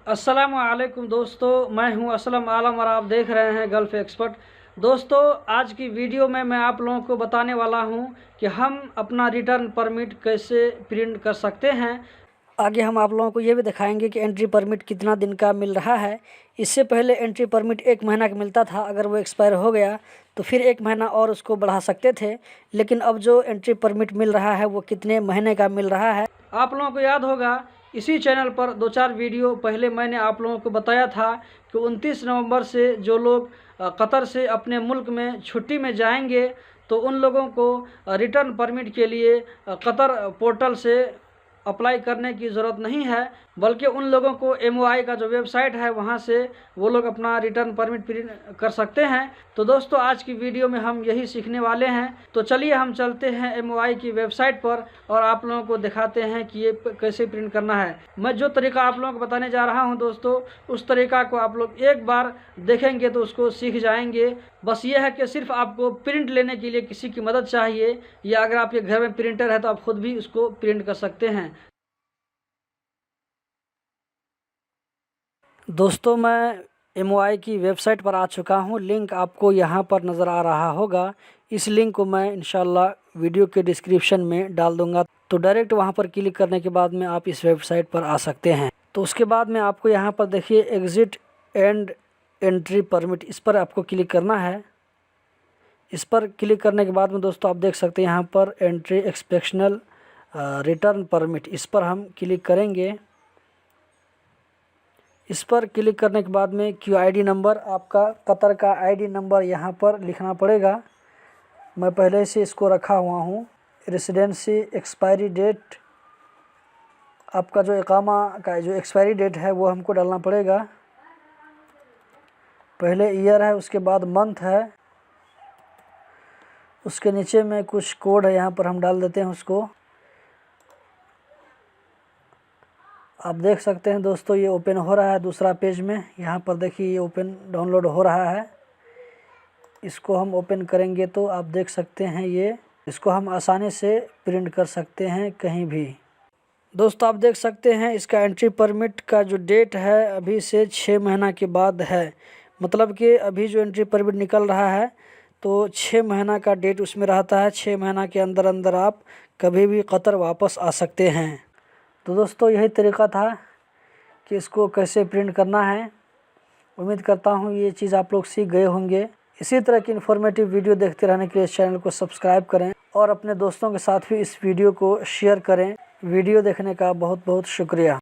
अस्सलामुअलैकुम दोस्तों, मैं हूं असलम आलम और आप देख रहे हैं गल्फ़ एक्सपर्ट। दोस्तों, आज की वीडियो में मैं आप लोगों को बताने वाला हूं कि हम अपना रिटर्न परमिट कैसे प्रिंट कर सकते हैं। आगे हम आप लोगों को ये भी दिखाएंगे कि एंट्री परमिट कितना दिन का मिल रहा है। इससे पहले एंट्री परमिट 1 महीना का मिलता था, अगर वो एक्सपायर हो गया तो फिर 1 महीना और उसको बढ़ा सकते थे। लेकिन अब जो एंट्री परमिट मिल रहा है वो कितने महीने का मिल रहा है। आप लोगों को याद होगा, इसी चैनल पर 2-4 वीडियो पहले मैंने आप लोगों को बताया था कि 29 नवंबर से जो लोग कतर से अपने मुल्क में छुट्टी में जाएंगे तो उन लोगों को रिटर्न परमिट के लिए कतर पोर्टल से अप्लाई करने की ज़रूरत नहीं है, बल्कि उन लोगों को MOI का जो वेबसाइट है वहां से वो लोग अपना रिटर्न परमिट प्रिंट कर सकते हैं। तो दोस्तों, आज की वीडियो में हम यही सीखने वाले हैं। तो चलिए हम चलते हैं MOI की वेबसाइट पर और आप लोगों को दिखाते हैं कि ये कैसे प्रिंट करना है। मैं जो तरीका आप लोगों को बताने जा रहा हूं दोस्तों, उस तरीका को आप लोग एक बार देखेंगे तो उसको सीख जाएंगे। बस ये है कि सिर्फ आपको प्रिंट लेने के लिए किसी की मदद चाहिए, या अगर आपके घर में प्रिंटर है तो आप खुद भी उसको प्रिंट कर सकते हैं। दोस्तों, मैं MOI की वेबसाइट पर आ चुका हूं। लिंक आपको यहां पर नज़र आ रहा होगा। इस लिंक को मैं इंशाल्लाह वीडियो के डिस्क्रिप्शन में डाल दूंगा, तो डायरेक्ट वहां पर क्लिक करने के बाद में आप इस वेबसाइट पर आ सकते हैं। तो उसके बाद में आपको यहां पर देखिए एग्ज़िट एंड एंट्री परमिट, इस पर आपको क्लिक करना है। इस पर क्लिक करने के बाद में दोस्तों आप देख सकते हैं यहाँ पर एंट्री एक्सपेक्शनल रिटर्न परमिट, इस पर हम क्लिक करेंगे। इस पर क्लिक करने के बाद में QID नंबर, आपका कतर का ID नंबर यहाँ पर लिखना पड़ेगा। मैं पहले से इसको रखा हुआ हूँ। रेसिडेंसी एक्सपायरी डेट, आपका जो इकामा का जो एक्सपायरी डेट है वो हमको डालना पड़ेगा। पहले ईयर है, उसके बाद मंथ है, उसके नीचे में कुछ कोड है, यहाँ पर हम डाल देते हैं उसको। आप देख सकते हैं दोस्तों, ये ओपन हो रहा है दूसरा पेज में। यहाँ पर देखिए ये ओपन डाउनलोड हो रहा है। इसको हम ओपन करेंगे तो आप देख सकते हैं ये, इसको हम आसानी से प्रिंट कर सकते हैं कहीं भी। दोस्तों, आप देख सकते हैं इसका एंट्री परमिट का जो डेट है अभी से 6 महीना के बाद है। मतलब कि अभी जो एंट्री परमिट निकल रहा है तो 6 महीना का डेट उसमें रहता है। 6 महीना के अंदर अंदर आप कभी भी कतर वापस आ सकते हैं। तो दोस्तों, यही तरीका था कि इसको कैसे प्रिंट करना है। उम्मीद करता हूँ ये चीज़ आप लोग सीख गए होंगे। इसी तरह की इन्फॉर्मेटिव वीडियो देखते रहने के लिए इस चैनल को सब्सक्राइब करें और अपने दोस्तों के साथ भी इस वीडियो को शेयर करें। वीडियो देखने का बहुत बहुत शुक्रिया।